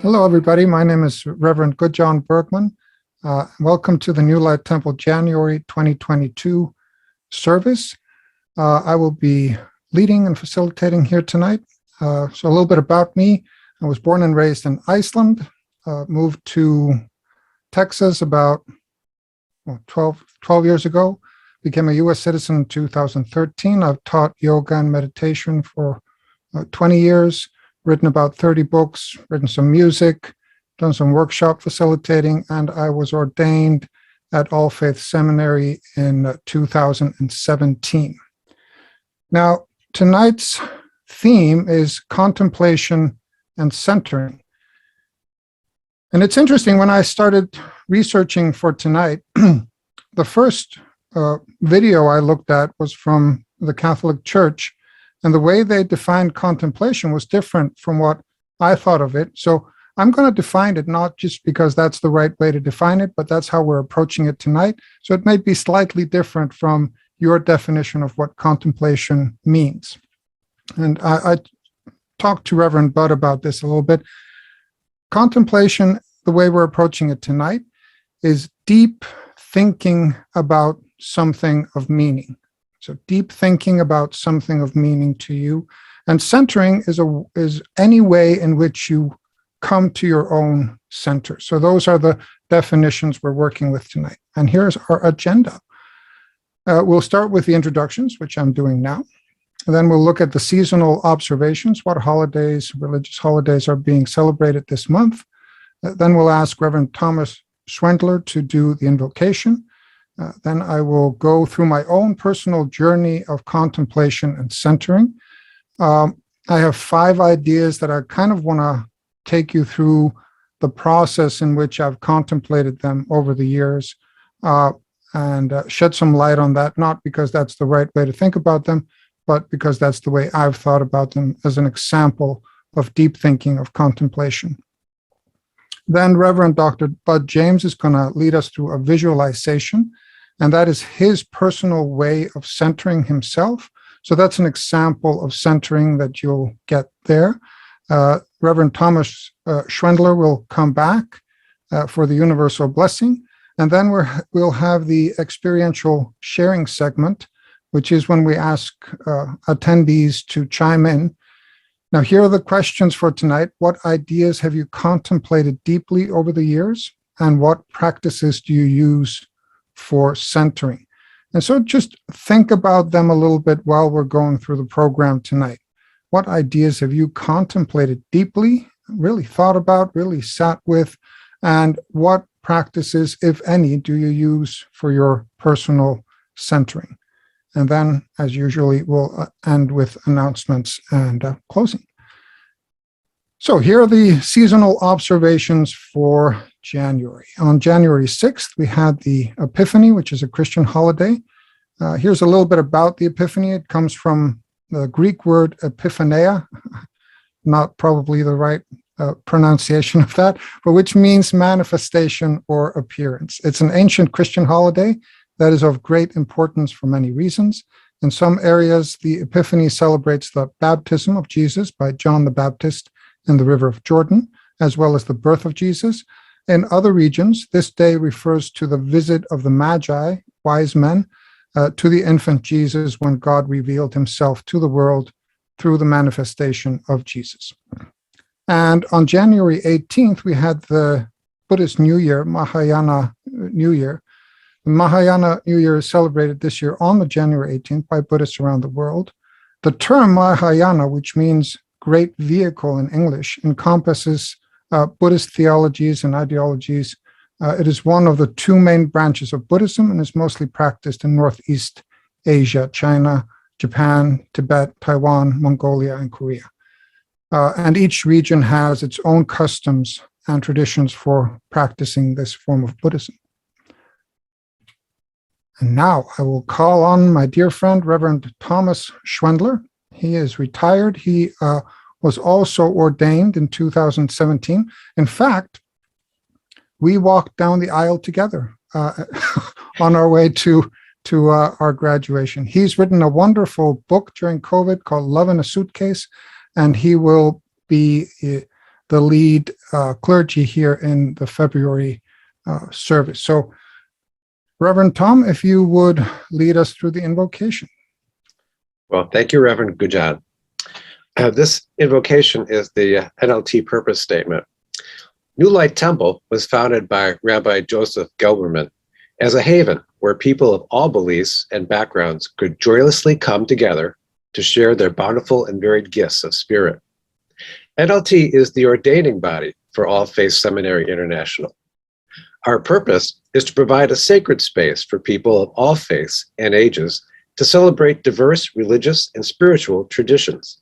Hello, everybody. My name is Reverend Gudjon Bergmann. Welcome to the New Light Temple January 2022 service. I will be leading and facilitating here tonight. So a little bit about me. I was born and raised in Iceland, moved to Texas about 12 years ago, became a U.S. citizen in 2013. I've taught yoga and meditation for 20 years. Written about 30 books, written some music, done some workshop facilitating, and I was ordained at All Faiths Seminary in 2017. Now, tonight's theme is contemplation and centering. And it's interesting, when I started researching for tonight, the first video I looked at was from the Catholic Church. And the way they defined contemplation was different from what I thought of it. So I'm going to define it not just because that's the right way to define it, but that's how we're approaching it tonight. So it may be slightly different from your definition of what contemplation means. And I talked to Reverend Bud about this a little bit. Contemplation, the way we're approaching it tonight, is deep thinking about something of meaning. So deep thinking about something of meaning to you. And centering is any way in which you come to your own center. So those are the definitions we're working with tonight. And here's our agenda. We'll start with the introductions, which I'm doing now. And then we'll look at the seasonal observations, what holidays, religious holidays are being celebrated this month. Then we'll ask Reverend Thomas Schwendler to do the invocation. Then I will go through my own personal journey of contemplation and centering. I have 5 ideas that I kind of want to take you through the process in which I've contemplated them over the years and shed some light on that, not because that's the right way to think about them, but because that's the way I've thought about them as an example of deep thinking of contemplation. Then Reverend Dr. Bud James is going to lead us through a visualization. And that is his personal way of centering himself. So that's an example of centering that you'll get there. Reverend Thomas Schwendler will come back for the universal blessing. And then we'll have the experiential sharing segment, which is when we ask attendees to chime in. Now, here are the questions for tonight. What ideas have you contemplated deeply over the years? And what practices do you use for centering? And so just think about them a little bit while we're going through the program tonight. What ideas have you contemplated deeply, really thought about, really sat with, and what practices, if any, do you use for your personal centering? And then, as usually, we'll end with announcements and closing. So here are the seasonal observations for January. On January 6th, we had the Epiphany, which is a Christian holiday. Here's a little bit about the Epiphany. It comes from the Greek word epiphaneia, not probably the right pronunciation of that, but which means manifestation or appearance. It's an ancient Christian holiday that is of great importance for many reasons. In some areas, the Epiphany celebrates the baptism of Jesus by John the Baptist in the river of Jordan, as well as the birth of Jesus. In other regions, this day refers to the visit of the Magi, wise men, to the infant Jesus when God revealed himself to the world through the manifestation of Jesus. And on January 18th, we had the Buddhist New Year, Mahayana New Year. The Mahayana New Year is celebrated this year on the January 18th by Buddhists around the world. The term Mahayana, which means great vehicle in English, encompasses Buddhist theologies and ideologies. It is one of the 2 main branches of Buddhism and is mostly practiced in Northeast Asia, China, Japan, Tibet, Taiwan, Mongolia, and Korea. And each region has its own customs and traditions for practicing this form of Buddhism. And now I will call on my dear friend, Reverend Thomas Schwendler. He is retired. He was also ordained in 2017. In fact, we walked down the aisle together on our way to our graduation. He's written a wonderful book during COVID called Love in a Suitcase, and he will be the lead clergy here in the February service. So, Reverend Tom, if you would lead us through the invocation. Well, thank you, Reverend Gudjon. This invocation is the NLT purpose statement. New Light Temple was founded by Rabbi Joseph Gelberman as a haven where people of all beliefs and backgrounds could joyously come together to share their bountiful and varied gifts of spirit. NLT is the ordaining body for All Faiths Seminary International. Our purpose is to provide a sacred space for people of all faiths and ages to celebrate diverse religious and spiritual traditions.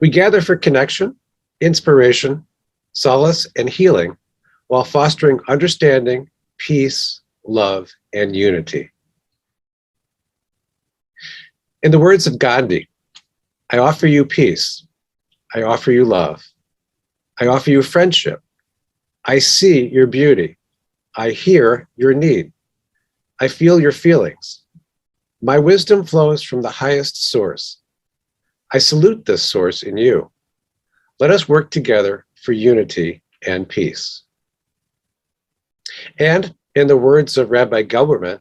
We gather for connection, inspiration, solace, and healing while fostering understanding, peace, love, and unity. In the words of Gandhi, I offer you peace. I offer you love. I offer you friendship. I see your beauty. I hear your need. I feel your feelings. My wisdom flows from the highest source. I salute this source in you. Let us work together for unity and peace. And in the words of Rabbi Gelberman,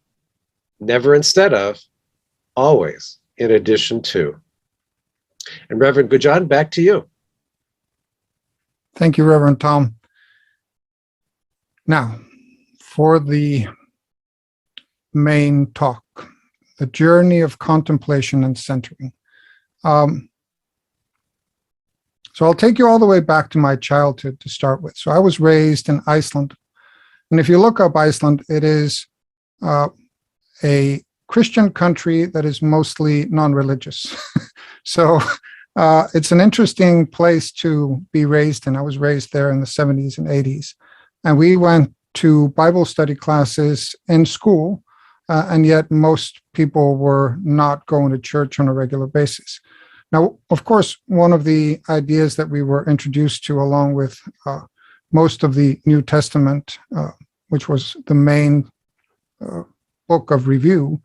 never instead of, always in addition to. And Reverend Gudjon, back to you. Thank you, Reverend Tom. Now, for the main talk, the journey of contemplation and centering. So I'll take you all the way back to my childhood to start with. So I was raised in Iceland. And if you look up Iceland, it is a Christian country that is mostly non-religious. So it's an interesting place to be raised in. I was raised there in the 70s and 80s. And we went to Bible study classes in school, and yet most people were not going to church on a regular basis. Now, of course, one of the ideas that we were introduced to, along with most of the New Testament, which was the main book of review,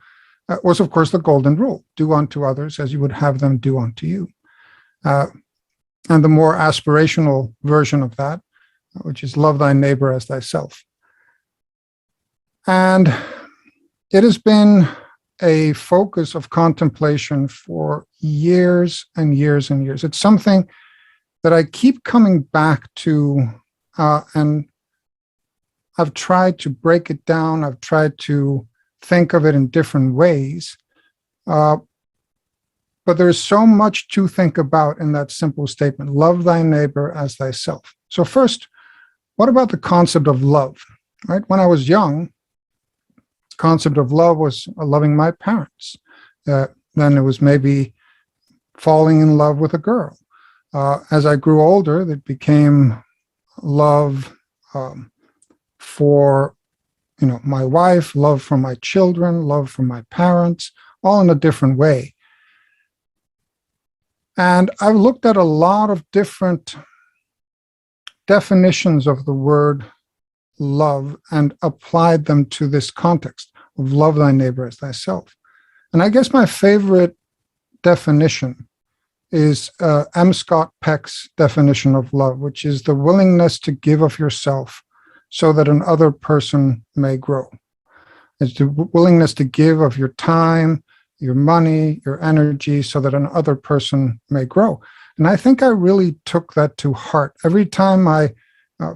was, of course, the golden rule: do unto others as you would have them do unto you. And the more aspirational version of that, which is love thy neighbor as thyself. And it has been a focus of contemplation for years and years and years. It's something that I keep coming back to, and I've tried to break it down. I've tried to think of it in different ways. But there's so much to think about in that simple statement: love thy neighbor as thyself. So first, what about the concept of love? Right? When I was young, concept of love was loving my parents. Then it was maybe falling in love with a girl. As I grew older, it became love for my wife, love for my children, love for my parents, all in a different way. And I've looked at a lot of different definitions of the word love and applied them to this context of love thy neighbor as thyself. And I guess my favorite definition is M. Scott Peck's definition of love, which is the willingness to give of yourself so that another person may grow. It's the willingness to give of your time, your money, your energy, so that another person may grow. And I think I really took that to heart. Every time I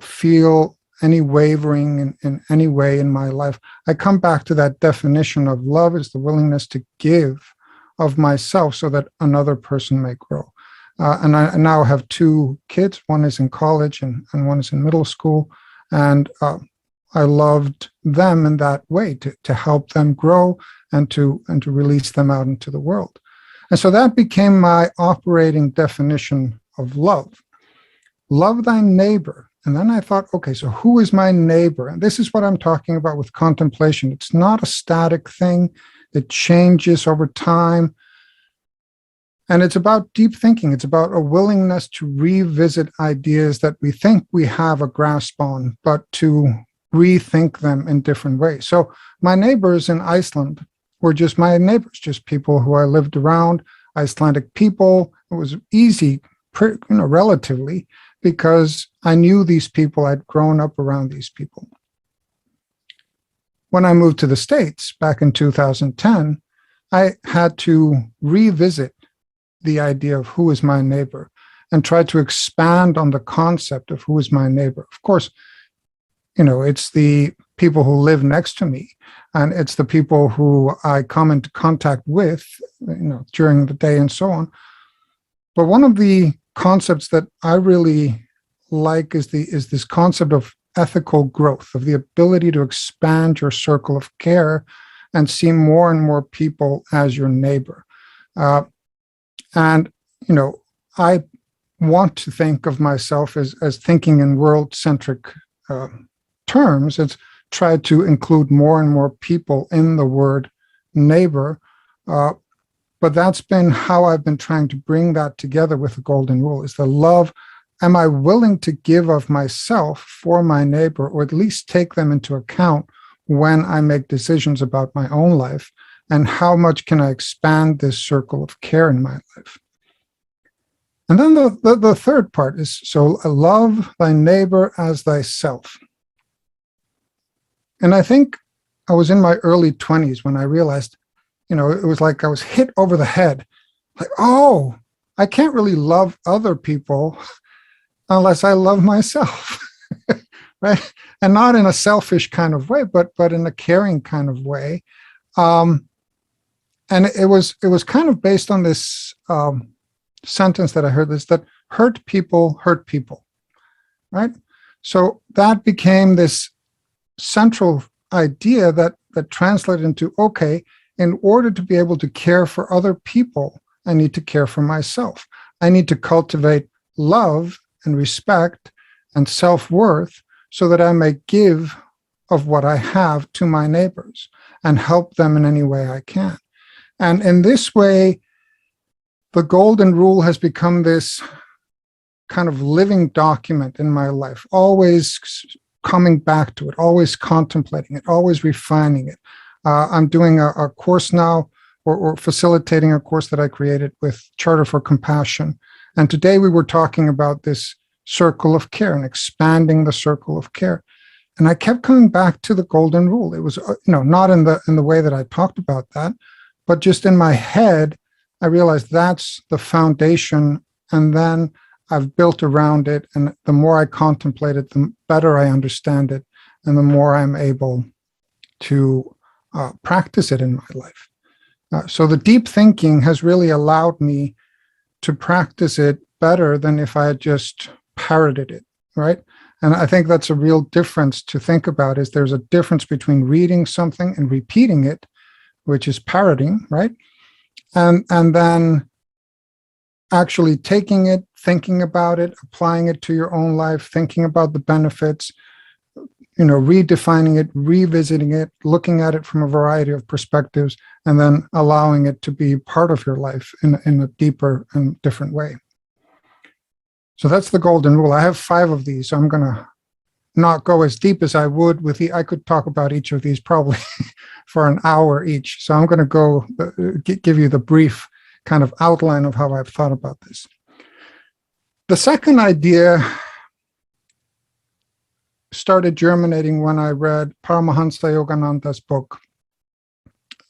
feel any wavering in any way in my life, I come back to that definition of love is the willingness to give of myself so that another person may grow. And I now have two kids. One is in college and one is in middle school. And I loved them in that way, to help them grow and to release them out into the world. And so that became my operating definition of love. Love thy neighbor. And then I thought, okay, so who is my neighbor? And this is what I'm talking about with contemplation. It's not a static thing. It changes over time. And it's about deep thinking. It's about a willingness to revisit ideas that we think we have a grasp on, but to rethink them in different ways. So my neighbors in Iceland were just my neighbors, just people who I lived around, Icelandic people. It was easy, relatively, because I knew these people. I'd grown up around these people. When I moved to the States back in 2010, I had to revisit the idea of who is my neighbor and try to expand on the concept of who is my neighbor. Of course, it's the people who live next to me, and it's the people who I come into contact with, during the day and so on. But one of the concepts that I really like is this concept of ethical growth, of the ability to expand your circle of care and see more and more people as your neighbor. And I want to think of myself as thinking in world-centric terms. It's try to include more and more people in the word neighbor. But that's been how I've been trying to bring that together with the golden rule, is the love. Am I willing to give of myself for my neighbor, or at least take them into account when I make decisions about my own life? And how much can I expand this circle of care in my life? And then the third part is, so love thy neighbor as thyself. And I think I was in my early 20s when I realized, it was like I was hit over the head. Like, oh, I can't really love other people unless I love myself, right? And not in a selfish kind of way, but in a caring kind of way. And it was kind of based on this sentence that I heard, that hurt people, right? So that became this central idea that translated into, okay, in order to be able to care for other people, I need to care for myself. I need to cultivate love and respect and self-worth so that I may give of what I have to my neighbors and help them in any way I can. And in this way, the golden rule has become this kind of living document in my life, always coming back to it, always contemplating it, always refining it. I'm doing a course now, or facilitating a course that I created with Charter for Compassion. And today we were talking about this circle of care and expanding the circle of care. And I kept coming back to the golden rule. It was, not in the way that I talked about that, but just in my head, I realized that's the foundation. And then I've built around it. And the more I contemplate it, the better I understand it. And the more I'm able to practice it in my life. So the deep thinking has really allowed me to practice it better than if I had just parroted it, right? And I think that's a real difference to think about, is there's a difference between reading something and repeating it, which is parroting, right? And then actually taking it, thinking about it, applying it to your own life, thinking about the benefits, redefining it, revisiting it, looking at it from a variety of perspectives, and then allowing it to be part of your life in a deeper and different way. So that's the golden rule. I have 5 of these, so I'm going to not go as deep as I would with I could talk about each of these probably for an hour each. So I'm going to go give you the brief kind of outline of how I've thought about this. The second idea started germinating when I read Paramahansa Yogananda's book,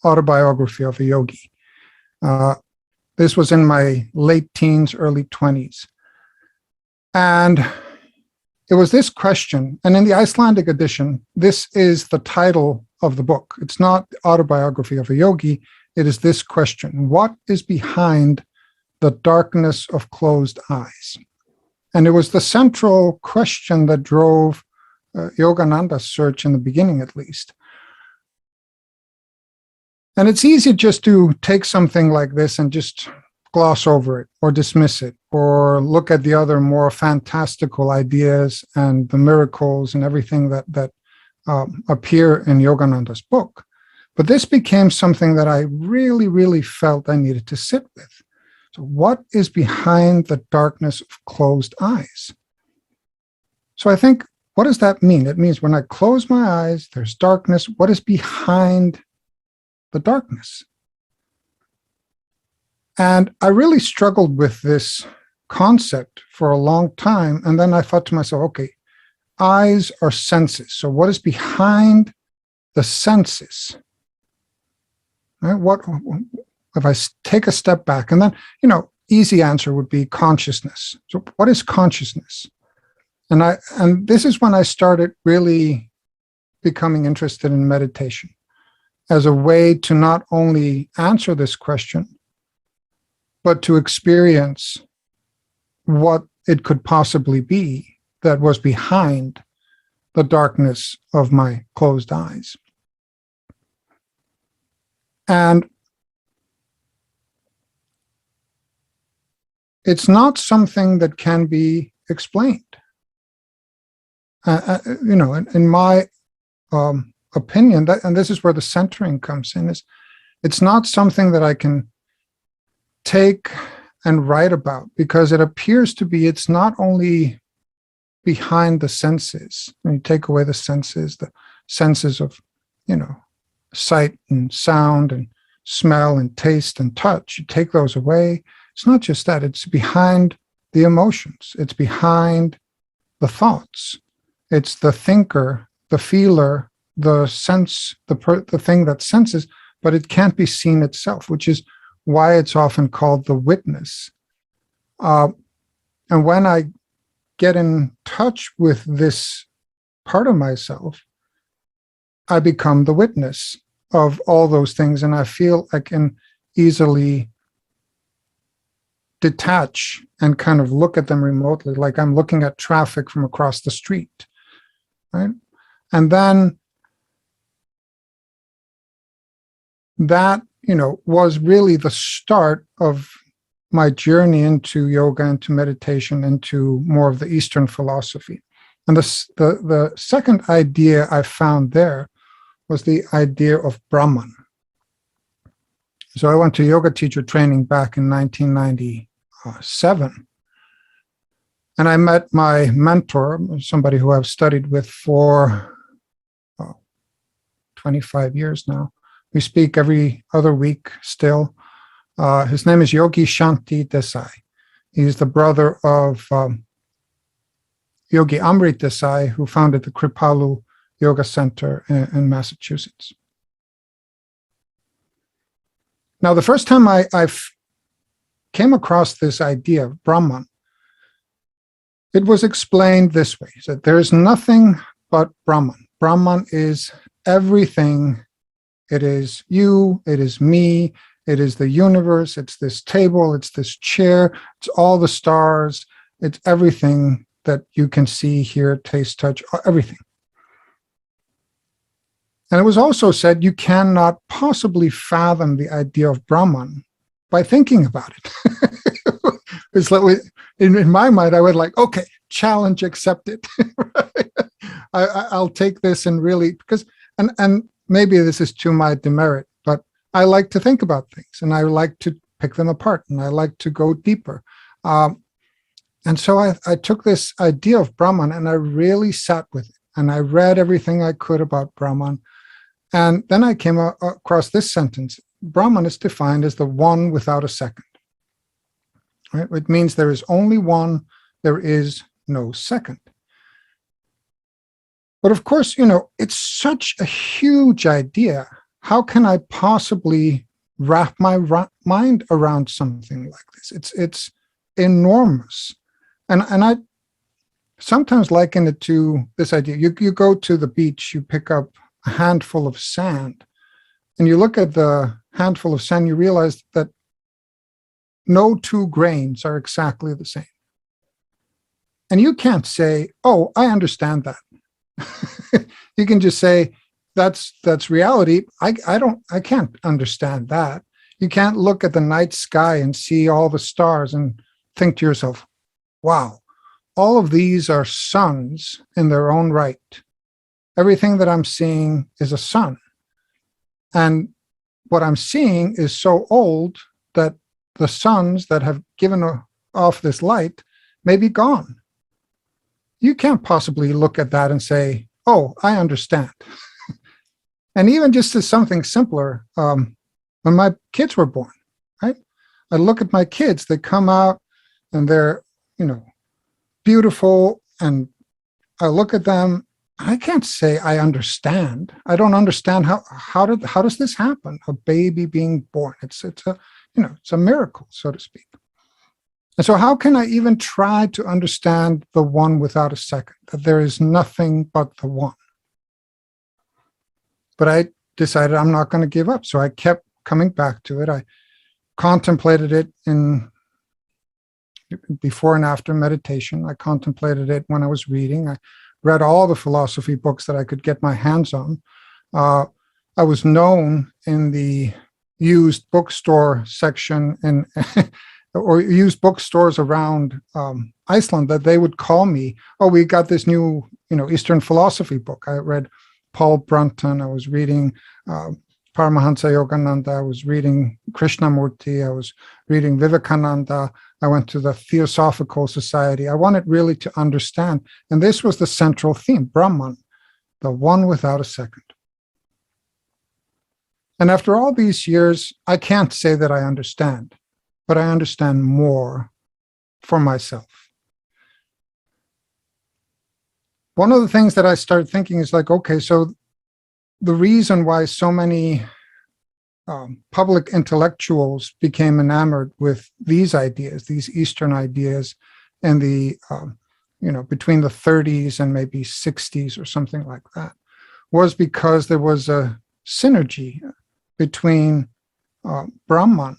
Autobiography of a Yogi. This was in my late teens, early 20s. And it was this question, and in the Icelandic edition, this is the title of the book. It's not the Autobiography of a Yogi. It is this question: what is behind the darkness of closed eyes? And it was the central question that drove Yogananda's search in the beginning, at least. And it's easy just to take something like this and just gloss over it or dismiss it, or look at the other more fantastical ideas and the miracles and everything that appear in Yogananda's book. But this became something that I really, really felt I needed to sit with. So what is behind the darkness of closed eyes? So I think, what does that mean? It means when I close my eyes, there's darkness. What is behind the darkness? And I really struggled with this concept for a long time. And then I thought to myself, okay, eyes are senses. So what is behind the senses? Right? What if I take a step back? And then, easy answer would be consciousness. So what is consciousness? And this is when I started really becoming interested in meditation as a way to not only answer this question, but to experience what it could possibly be that was behind the darkness of my closed eyes. And it's not something that can be explained. In my opinion, and this is where the centering comes in, is it's not something that I can take and write about, because it appears to be, it's not only behind the senses. When you take away the senses of, sight and sound and smell and taste and touch, you take those away. It's not just that, it's behind the emotions. It's behind the thoughts. It's the thinker, the feeler, the sense, the thing that senses, but it can't be seen itself, which is why it's often called the witness. And when I get in touch with this part of myself, I become the witness of all those things, and I feel I can easily detach and kind of look at them remotely, like I'm looking at traffic from across the street, right? And then that, was really the start of my journey into yoga, into meditation, into more of the Eastern philosophy. And the second idea I found there was the idea of Brahman. So I went to yoga teacher training back in 1997. And I met my mentor, somebody who I've studied with for 25 years now. We speak every other week still. His name is Yogi Shanti Desai. He's the brother of Yogi Amrit Desai, who founded the Kripalu Yoga Center in Massachusetts. Now, the first time I came across this idea of Brahman, it was explained this way: that there is nothing but Brahman. Brahman is everything. It is you, it is me, it is the universe, it's this table, it's this chair, it's all the stars, it's everything that you can see, hear, taste, touch, everything. And it was also said you cannot possibly fathom the idea of Brahman by thinking about it. It's like, in my mind, I would like, okay, challenge accepted. Right? I'll take this and really, because, and maybe this is to my demerit, but I like to think about things and I like to pick them apart and I like to go deeper. And so I took this idea of Brahman and I really sat with it and I read everything I could about Brahman. And then I came across this sentence: Brahman is defined as the one without a second. Right? It means there is only one, there is no second. But of course, it's such a huge idea. How can I possibly wrap my mind around something like this? It's enormous. And I sometimes liken it to this idea. You go to the beach, you pick up a handful of sand, and you look at the handful of sand, you realize that no two grains are exactly the same. And you can't say, oh, I understand that. You can just say, that's reality. I can't understand that. You can't look at the night sky and see all the stars and think to yourself, wow, all of these are suns in their own right. Everything that I'm seeing is a sun. And what I'm seeing is so old that the suns that have given off this light may be gone. You can't possibly look at that and say, oh, I understand. And even just as something simpler, when my kids were born, right? I look at my kids, they come out and they're, beautiful, and I look at them. I can't say I understand. I don't understand how does this happen? A baby being born. It's a miracle, so to speak. And so how can I even try to understand the one without a second, that there is nothing but the one? But I decided I'm not going to give up. So I kept coming back to it. I contemplated it in before and after meditation. I contemplated it when I was reading. I read all the philosophy books that I could get my hands on. I was known in the used bookstore section or used bookstores around Iceland that they would call me, oh, we got this new, Eastern philosophy book. I read Paul Brunton. I was reading Paramahansa Yogananda. I was reading Krishnamurti. I was reading Vivekananda. I went to the Theosophical Society. I wanted really to understand. And this was the central theme, Brahman, the one without a second. And after all these years, I can't say that I understand, but I understand more for myself. One of the things that I started thinking is like, okay, so the reason why so many public intellectuals became enamored with these ideas, these Eastern ideas, in the, between the 30s and maybe 60s or something like that, was because there was a synergy between Brahman,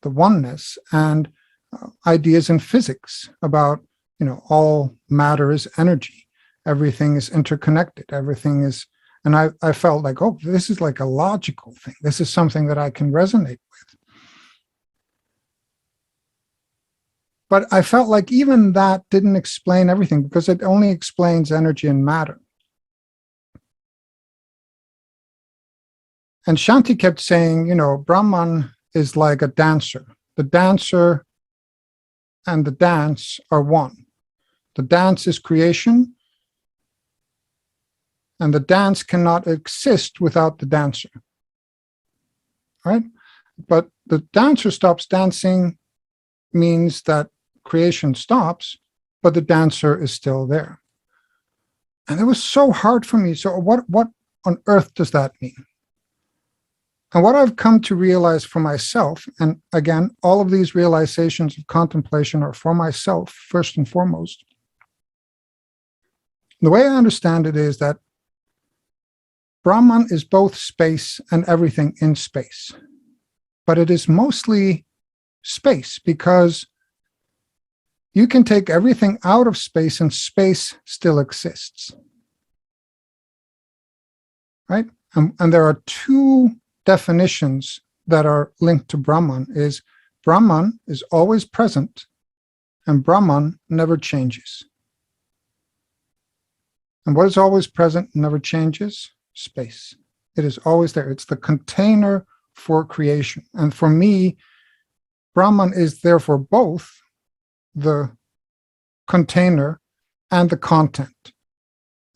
the oneness, and ideas in physics about, all matter is energy. Everything is interconnected. Everything is, and I felt like, oh, this is like a logical thing. This is something that I can resonate with. But I felt like even that didn't explain everything, because it only explains energy and matter. And Shanti kept saying, Brahman is like a dancer. The dancer and the dance are one. The dance is creation, and the dance cannot exist without the dancer, right? But the dancer stops dancing means that creation stops, but the dancer is still there. And it was so hard for me. So what on earth does that mean? And what I've come to realize for myself, and again, all of these realizations of contemplation are for myself, first and foremost. The way I understand it is that Brahman is both space and everything in space, but it is mostly space, because you can take everything out of space and space still exists, right? And there are two definitions that are linked to Brahman. Brahman is always present, and Brahman never changes. And what is always present and never changes? Space. It is always there. It's the container for creation. And for me, Brahman is therefore both the container and the content.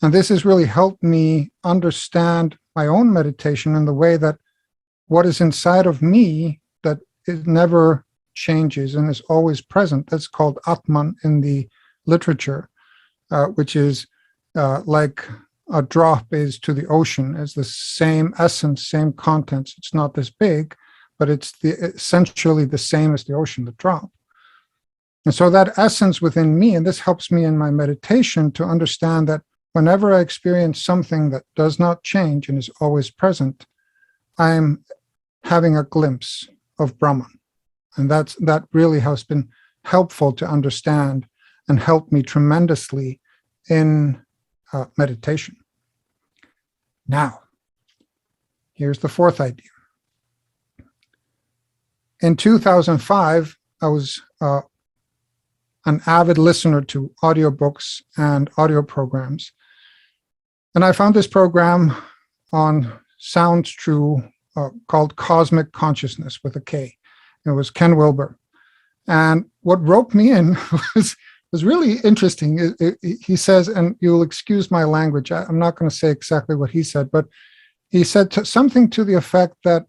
And this has really helped me understand my own meditation in the way that what is inside of me, that it never changes and is always present. That's called Atman in the literature, which is like a drop is to the ocean. It's the same essence, same contents. It's not this big, but it's essentially the same as the ocean, the drop. And so that essence within me, and this helps me in my meditation to understand that whenever I experience something that does not change and is always present, I'm having a glimpse of Brahman. And that really has been helpful to understand and helped me tremendously in meditation. Now, here's the fourth idea. In 2005, I was an avid listener to audiobooks and audio programs. And I found this program on Sounds True called Cosmic Consciousness with a K. It was Ken Wilber. And what roped me in was really interesting. He says, and you'll excuse my language, I'm not going to say exactly what he said, but he said something to the effect that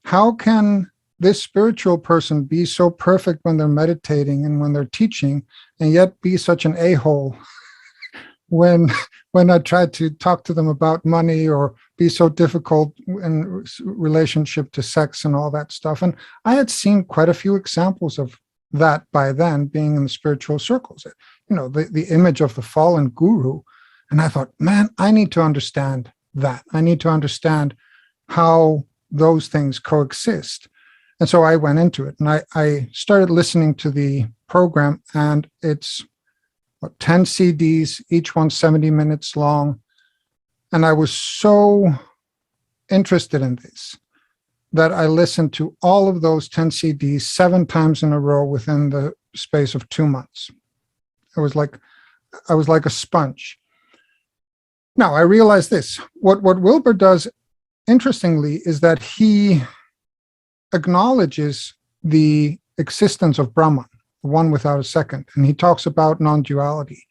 how can this spiritual person be so perfect when they're meditating and when they're teaching, and yet be such an a-hole when I try to talk to them about money, or be so difficult in relationship to sex and all that stuff? And I had seen quite a few examples of that by then, being in the spiritual circles, the image of the fallen guru. And I thought, man, I need to understand that. I need to understand how those things coexist. And so I went into it, and I started listening to the program, and it's 10 CDs, each one 70 minutes long. And I was so interested in this that I listened to all of those 10 CDs 7 times in a row within the space of 2 months. I was like a sponge. Now, I realized this. What Wilber does, interestingly, is that he acknowledges the existence of Brahman, one without a second, and he talks about non-duality.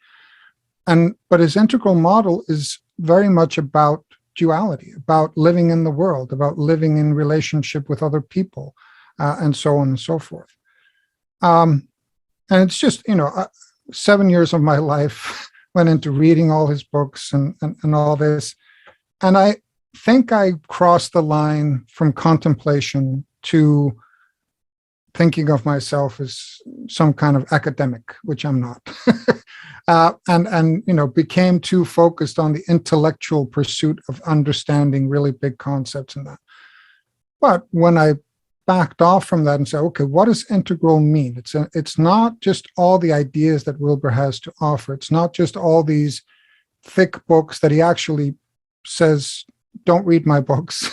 But his integral model is very much about duality, about living in the world, about living in relationship with other people, and so on and so forth. And it's just, 7 years of my life went into reading all his books and all this. And I think I crossed the line from contemplation to thinking of myself as some kind of academic, which I'm not, and became too focused on the intellectual pursuit of understanding really big concepts and that. But when I backed off from that and said, okay, what does integral mean? It's not just all the ideas that Wilber has to offer. It's not just all these thick books that he actually says, don't read my books.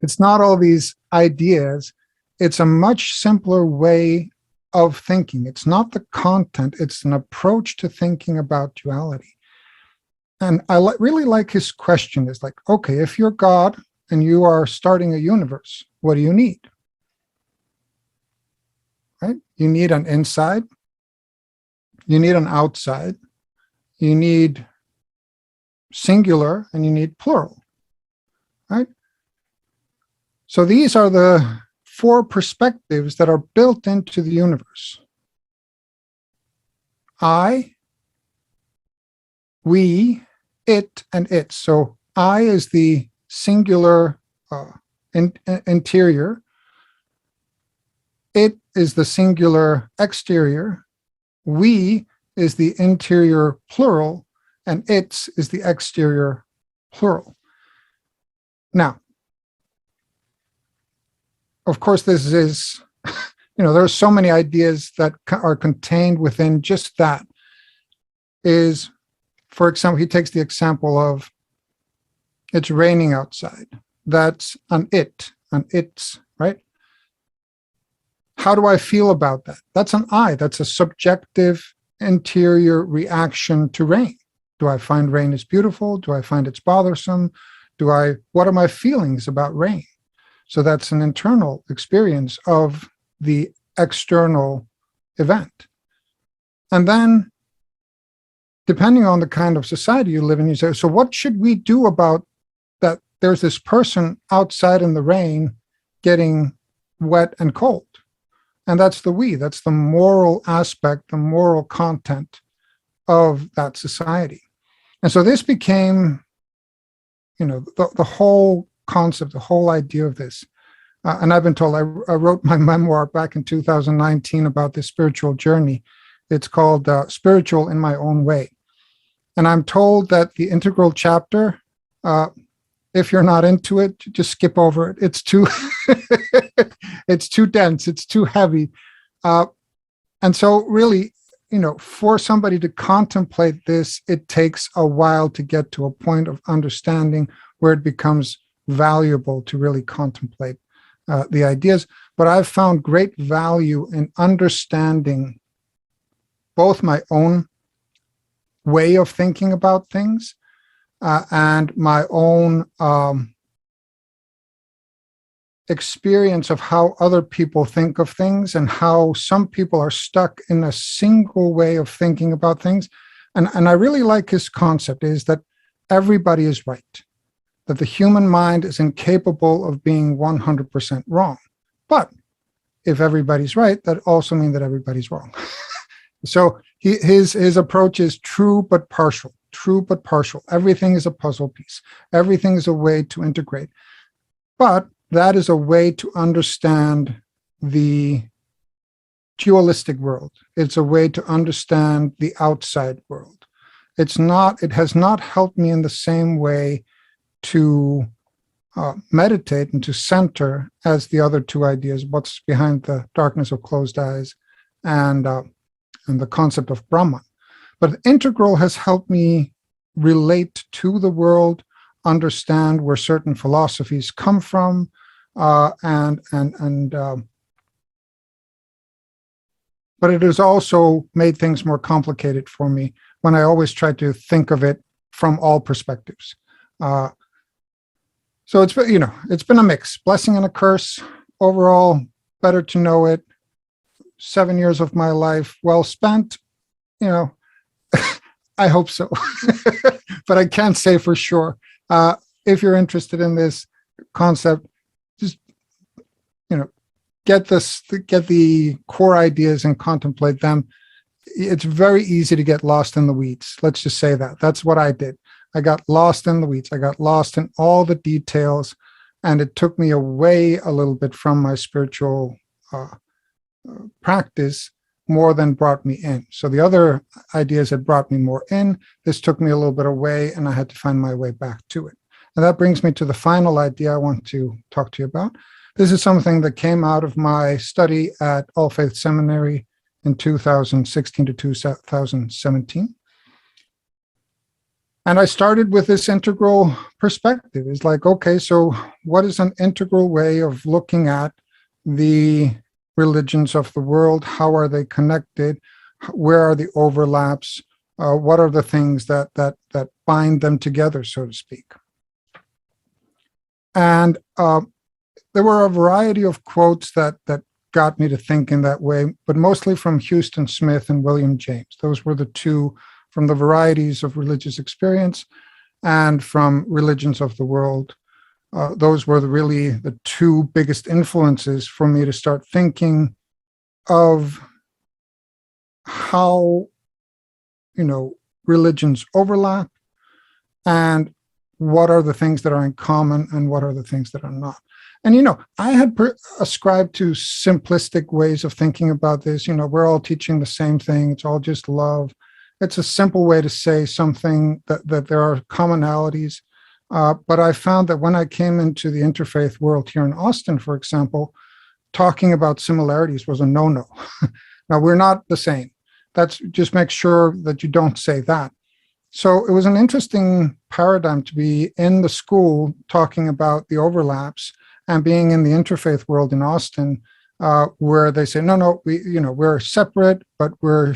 It's not all these ideas. It's a much simpler way of thinking. It's not the content, it's an approach to thinking about duality. And I really like his question. Is like, okay, if you're God and you are starting a universe, what do you need? Right? You need an inside, you need an outside, you need singular, and you need plural, right? So these are the 4 perspectives that are built into the universe. I, we, it, and its. So I is the singular interior. It is the singular exterior. We is the interior plural, and its is the exterior plural. Now, of course, this is, there are so many ideas that are contained within just that. Is, for example, he takes the example of it's raining outside. That's an its, right? How do I feel about that? That's an I. That's a subjective interior reaction to rain. Do I find rain is beautiful? Do I find it's bothersome? What are my feelings about rain? So that's an internal experience of the external event. And then, depending on the kind of society you live in, you say, so what should we do about that? There's this person outside in the rain getting wet and cold. And that's the we, that's the moral aspect, the moral content of that society. And so this became, the whole concept, the whole idea of this. And I've been told, I wrote my memoir back in 2019 about this spiritual journey. It's called Spiritual in My Own Way. And I'm told that the integral chapter, if you're not into it, just skip over it. It's too, it's too dense, it's too heavy. And so really, for somebody to contemplate this, it takes a while to get to a point of understanding where it becomes valuable to really contemplate the ideas. But I've found great value in understanding both my own way of thinking about things and my own experience of how other people think of things, and how some people are stuck in a single way of thinking about things. And I really like his concept is that everybody is right, that the human mind is incapable of being 100% wrong. But if everybody's right, that also means that everybody's wrong. So his approach is true but partial. True but partial. Everything is a puzzle piece. Everything is a way to integrate. But that is a way to understand the dualistic world. It's a way to understand the outside world. It has not helped me in the same way to meditate and to center as the other two ideas, what's behind the darkness of closed eyes and the concept of Brahman. But integral has helped me relate to the world, understand where certain philosophies come from, but it has also made things more complicated for me when I always try to think of it from all perspectives. So it's been a mix, blessing and a curse. Overall, better to know it. 7 years of my life well spent, I hope so, but I can't say for sure. If you're interested in this concept, just get the core ideas and contemplate them. It's very easy to get lost in the weeds. Let's just say that. That's what I did. I got lost in the weeds. I got lost in all the details, and it took me away a little bit from my spiritual practice more than brought me in. So the other ideas had brought me more in. This took me a little bit away, and I had to find my way back to it. And that brings me to the final idea I want to talk to you about. This is something that came out of my study at All Faiths Seminary in 2016 to 2017. And I started with this integral perspective. It's like, okay, so what is an integral way of looking at the religions of the world? How are they connected? Where are the overlaps? What are the things that bind them together, so to speak? And there were a variety of quotes that got me to think in that way, but mostly from Houston Smith and William James. Those were the two from the varieties of religious experience and from religions of the world. Those were really the two biggest influences for me to start thinking of how, religions overlap and what are the things that are in common and what are the things that are not. And, I had ascribed to simplistic ways of thinking about this. We're all teaching the same thing. It's all just love. It's a simple way to say something that there are commonalities. But I found that when I came into the interfaith world here in Austin, for example, talking about similarities was a no-no. Now, we're not the same. That's just make sure that you don't say that. So it was an interesting paradigm to be in the school talking about the overlaps and being in the interfaith world in Austin, where they say, no, we're separate, but we're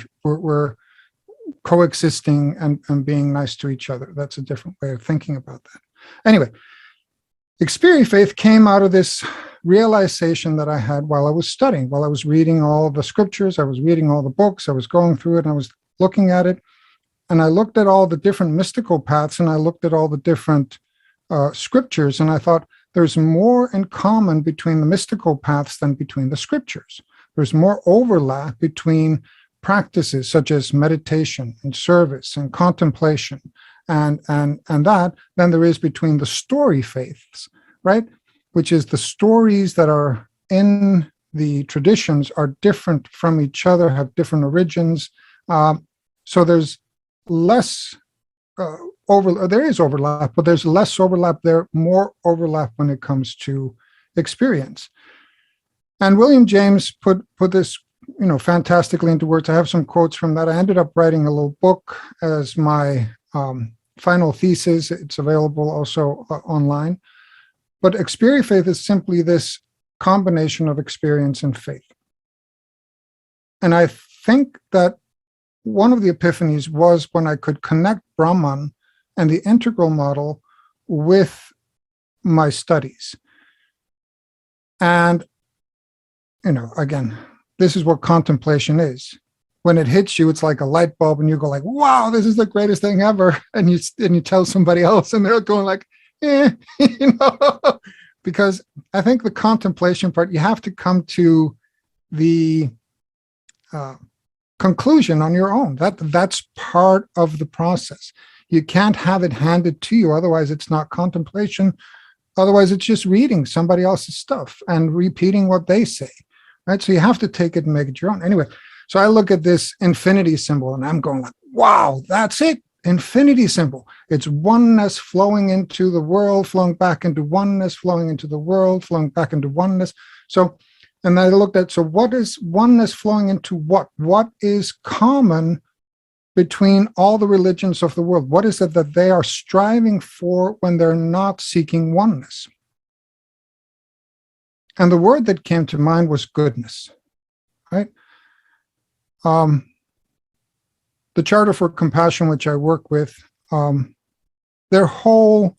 coexisting and being nice to each other. That's a different way of thinking about that. Anyway, Experifaith came out of this realization that I had while I was studying, while I was reading all the scriptures, I was reading all the books, I was going through it, and I was looking at it, and I looked at all the different mystical paths, and I looked at all the different scriptures, and I thought there's more in common between the mystical paths than between the scriptures. There's more overlap between practices such as meditation and service and contemplation and that than there is between the story faiths, right? Which is the stories that are in the traditions are different from each other, have different origins. So there's less there is overlap, but there's less overlap there, more overlap when it comes to experience. And William James put this fantastically into words. I have some quotes from that. I ended up writing a little book as my final thesis. It's available also online. But Experifaith is simply this combination of experience and faith. And I think that one of the epiphanies was when I could connect Brahman and the integral model with my studies. And, again, this is what contemplation is. When it hits you, it's like a light bulb and you go like, wow, this is the greatest thing ever. And you tell somebody else and they're going like, because I think the contemplation part, you have to come to the conclusion on your own. That's part of the process. You can't have it handed to you. Otherwise, it's not contemplation. Otherwise, it's just reading somebody else's stuff and repeating what they say, right? So you have to take it and make it your own. Anyway, so I look at this infinity symbol and I'm going like, wow, that's it. Infinity symbol. It's oneness flowing into the world, flowing back into oneness, flowing into the world, flowing back into oneness. So, and I looked at, so what is oneness flowing into what? What is common between all the religions of the world? What is it that they are striving for when they're not seeking oneness? And the word that came to mind was goodness, right? The Charter for Compassion, which I work with, their whole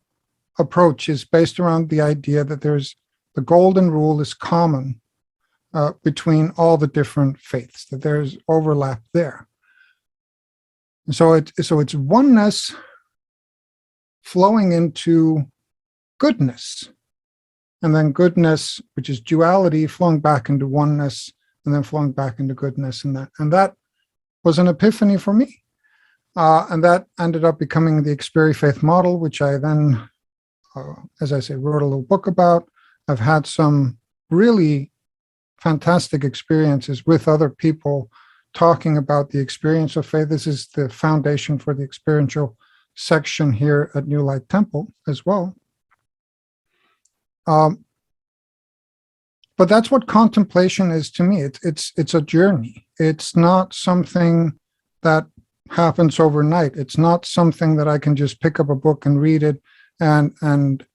approach is based around the idea that there's the golden rule is common between all the different faiths, that there's overlap there. And so it's oneness flowing into goodness, and then goodness, which is duality, flowing back into oneness, and then flowing back into goodness, and that was an epiphany for me. And that ended up becoming the Experifaith model, which I then, as I say, wrote a little book about. I've had some really fantastic experiences with other people talking about the experience of faith. This is the foundation for the experiential section here at New Light Temple as well. But that's what contemplation is to me. It's a journey. It's not something that happens overnight. It's not something that I can just pick up a book and read it and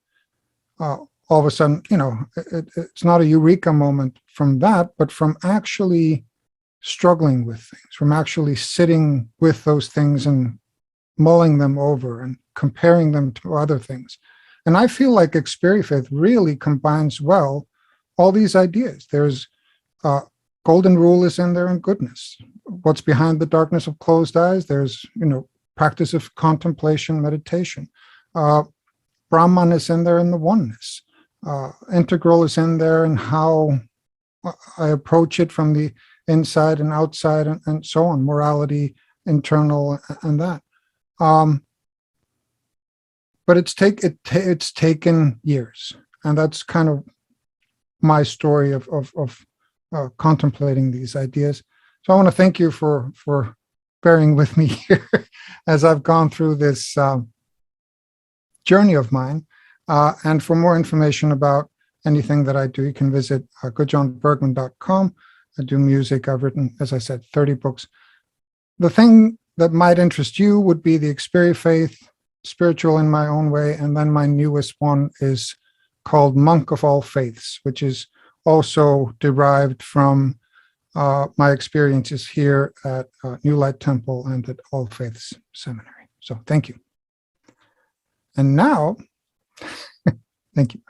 all of a sudden, it's not a eureka moment from that, but from actually struggling with things, from actually sitting with those things and mulling them over and comparing them to other things. And I feel like Experifaith really combines well all these ideas. There's golden rule is in there, and goodness. What's behind the darkness of closed eyes? There's, practice of contemplation, meditation. Brahman is in there in the oneness. Integral is in there and how I approach it from the inside and outside and so on. Morality, internal, and that. But it's taken years, and that's kind of my story of contemplating these ideas. So I want to thank you for bearing with me here as I've gone through this journey of mine. And for more information about anything that I do, you can visit gudjonbergman.com. I do music. I've written, as I said, 30 books. The thing that might interest you would be the Experifaith, Spiritual in My Own Way, and then my newest one is called Monk of All Faiths, which is also derived from my experiences here at New Light Temple and at All Faiths Seminary. So thank you. And now, thank you.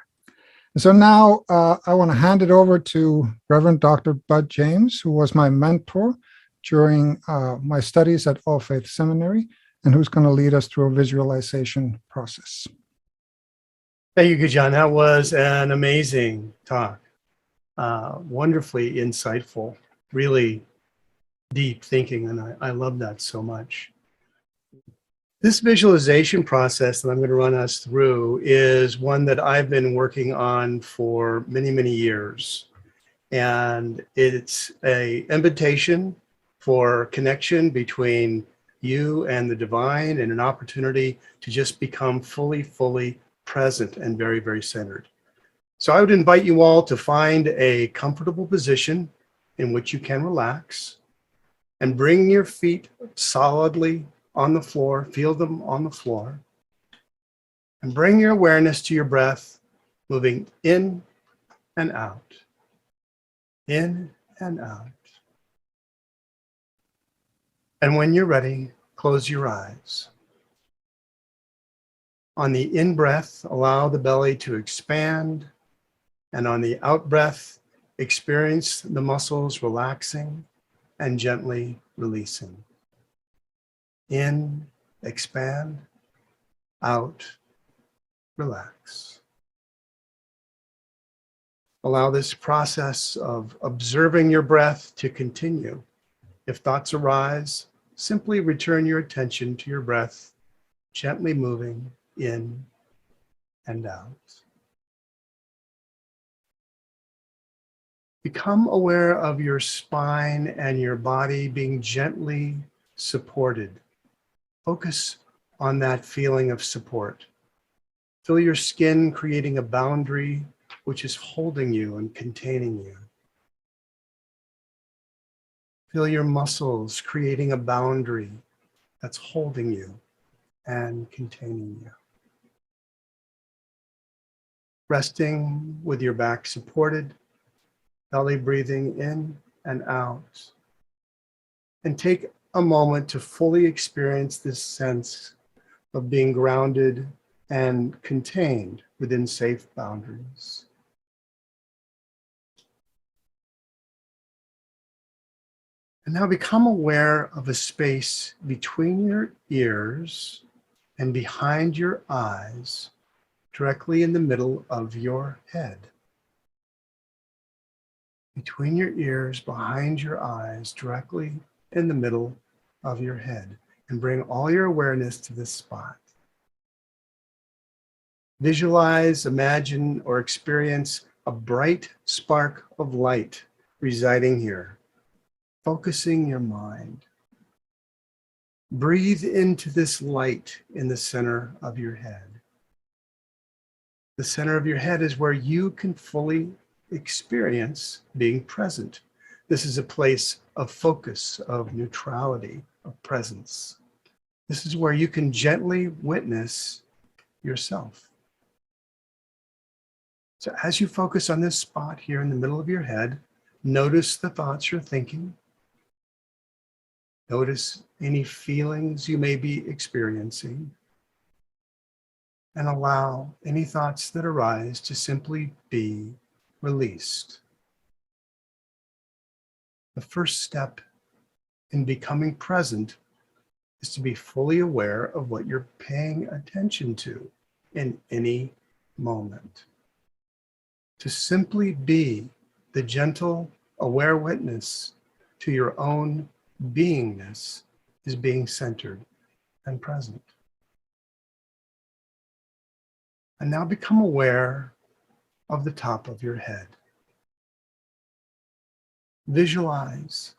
So now I want to hand it over to Reverend Dr. Bud James, who was my mentor during my studies at All Faiths Seminary, and who's going to lead us through a visualization process. Thank you, Gudjon. That was an amazing talk. Wonderfully insightful, really deep thinking, and I love that so much. This visualization process that I'm going to run us through is one that I've been working on for many, many years. And it's an invitation for connection between you and the divine, and an opportunity to just become fully present and very, very centered. So I would invite you all to find a comfortable position in which you can relax and bring your feet solidly on the floor, feel them on the floor, and bring your awareness to your breath, moving in and out, in and out. And when you're ready, close your eyes. On the in-breath, allow the belly to expand, and on the out-breath, experience the muscles relaxing and gently releasing. In, expand, out, relax. Allow this process of observing your breath to continue. If thoughts arise, simply return your attention to your breath, gently moving in and out. Become aware of your spine and your body being gently supported. Focus on that feeling of support. Feel your skin creating a boundary which is holding you and containing you. Feel your muscles creating a boundary that's holding you and containing you. Resting with your back supported, belly breathing in and out. And take a moment to fully experience this sense of being grounded and contained within safe boundaries. And now become aware of a space between your ears and behind your eyes, directly in the middle of your head. Between your ears, behind your eyes, directly in the middle of your head. And bring all your awareness to this spot. Visualize, imagine, or experience a bright spark of light residing here, focusing your mind. Breathe into this light in the center of your head. The center of your head is where you can fully experience being present. This is a place of focus, of neutrality, of presence. This is where you can gently witness yourself. So as you focus on this spot here in the middle of your head, notice the thoughts you're thinking. Notice any feelings you may be experiencing. And allow any thoughts that arise to simply be released. The first step in becoming present is to be fully aware of what you're paying attention to in any moment. To simply be the gentle, aware witness to your own beingness is being centered and present. And now become aware of the top of your head. Visualize,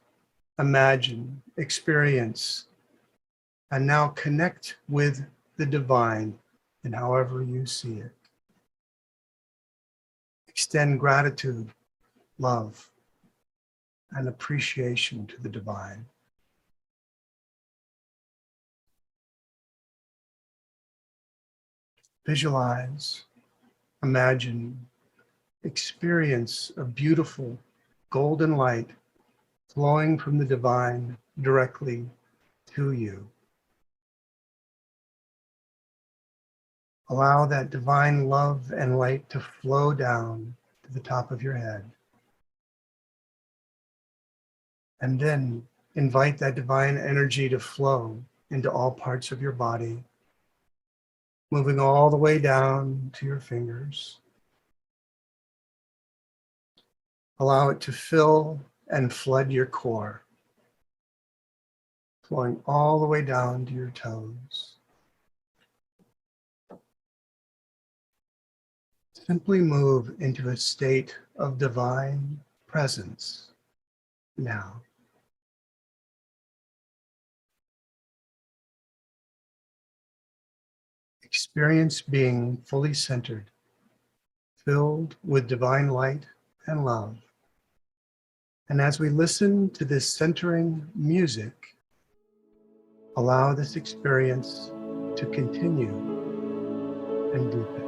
imagine, experience, and now connect with the divine in however you see it. Extend gratitude, love, and appreciation to the divine. Visualize, imagine, experience a beautiful golden light flowing from the divine directly to you. Allow that divine love and light to flow down to the top of your head. And then invite that divine energy to flow into all parts of your body, moving all the way down to your fingers. Allow it to fill and flood your core, flowing all the way down to your toes. Simply move into a state of divine presence now. Experience being fully centered, filled with divine light and love. And as we listen to this centering music, allow this experience to continue and deepen.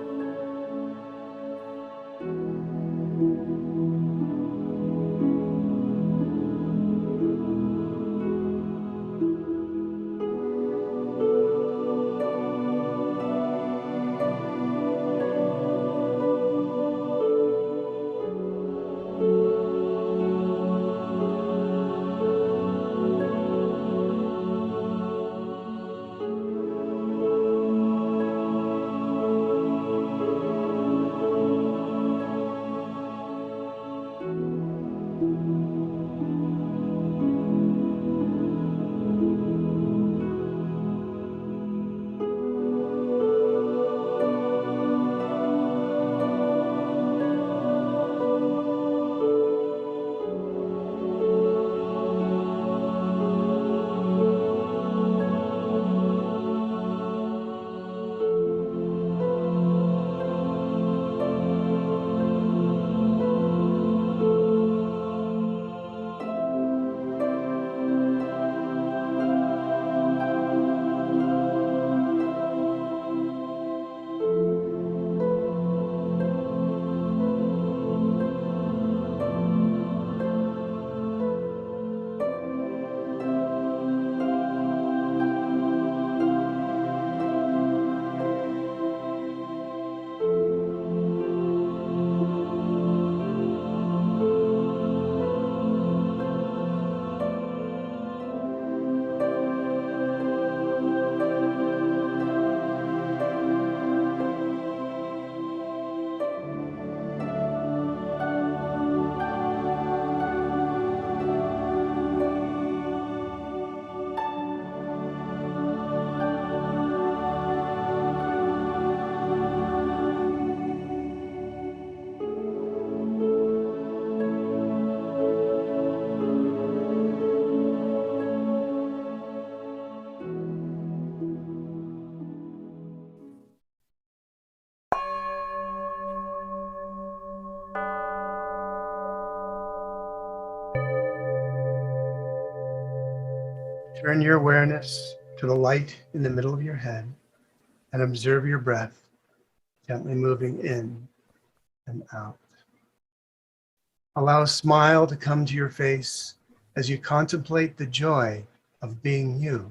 Turn your awareness to the light in the middle of your head and observe your breath gently moving in and out. Allow a smile to come to your face as you contemplate the joy of being you.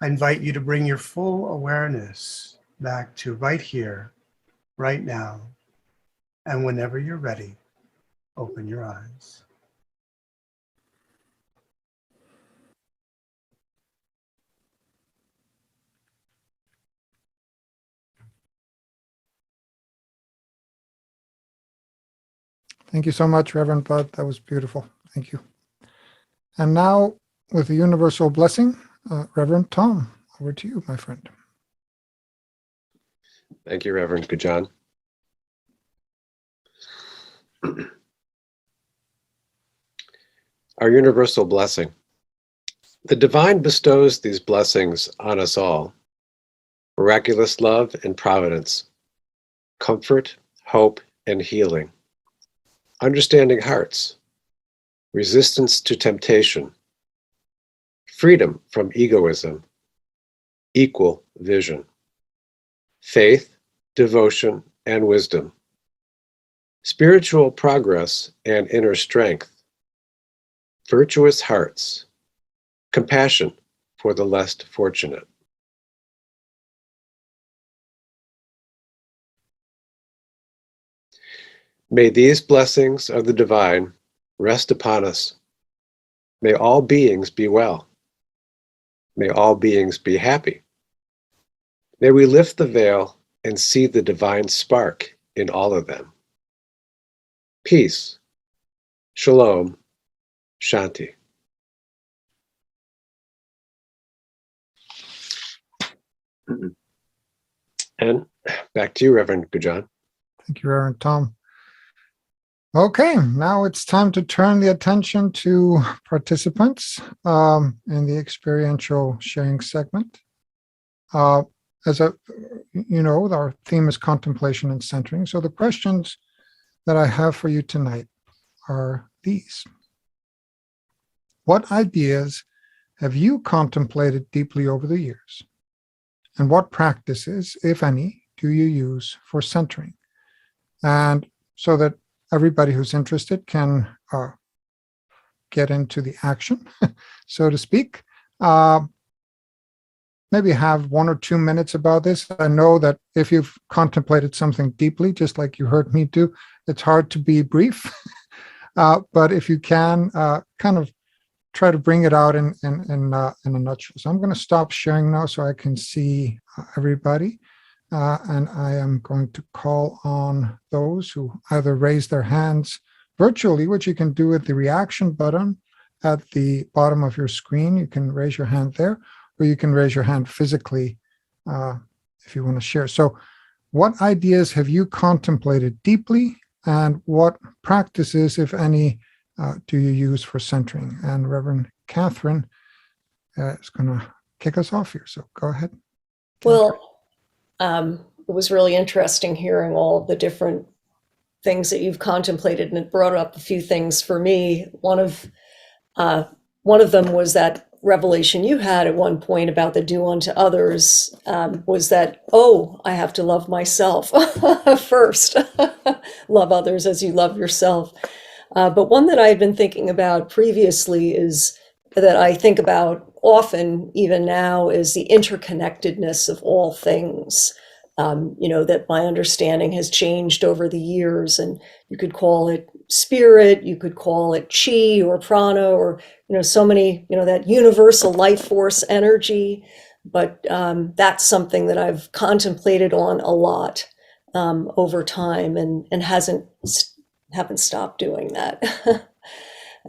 I invite you to bring your full awareness back to right here, right now, and whenever you're ready, open your eyes. Thank you so much, Reverend Bud. That was beautiful. Thank you. And now, with the universal blessing, Reverend Tom, over to you, my friend. Thank you, Reverend Gudjon. Our universal blessing. The divine bestows these blessings on us all: miraculous love and providence, comfort, hope, and healing, understanding hearts, resistance to temptation, freedom from egoism, equal vision, faith, devotion, and wisdom, spiritual progress and inner strength, virtuous hearts, compassion for the less fortunate. May these blessings of the divine rest upon us. May all beings be well. May all beings be happy. May we lift the veil and see the divine spark in all of them. Peace, shalom, shanti. And back to you, Reverend Gudjon. Thank you, Reverend Tom. Okay, now it's time to turn the attention to participants in the experiential sharing segment. As you know, our theme is contemplation and centering. So the questions that I have for you tonight are these. What ideas have you contemplated deeply over the years? And what practices, if any, do you use for centering? And so that everybody who's interested can get into the action, so to speak. Maybe have 1 or 2 minutes about this. I know that if you've contemplated something deeply, just like you heard me do, it's hard to be brief. But if you can, kind of try to bring it out in a nutshell. So I'm going to stop sharing now so I can see everybody. And I am going to call on those who either raise their hands virtually, which you can do with the reaction button at the bottom of your screen. You can raise your hand there, or you can raise your hand physically if you want to share. So what ideas have you contemplated deeply, and what practices, if any, do you use for centering? And Reverend Catherine is going to kick us off here. So go ahead. Well, it was really interesting hearing all of the different things that you've contemplated, and it brought up a few things for me. One of them was that revelation you had at one point about the do unto others, was that, oh, I have to love myself first. Love others as you love yourself. But one that I had been thinking about previously is that I think about often, even now, is the interconnectedness of all things. That my understanding has changed over the years, and you could call it spirit, you could call it chi or prana, or, so many, that universal life force energy. But that's something that I've contemplated on a lot over time, and haven't stopped doing that.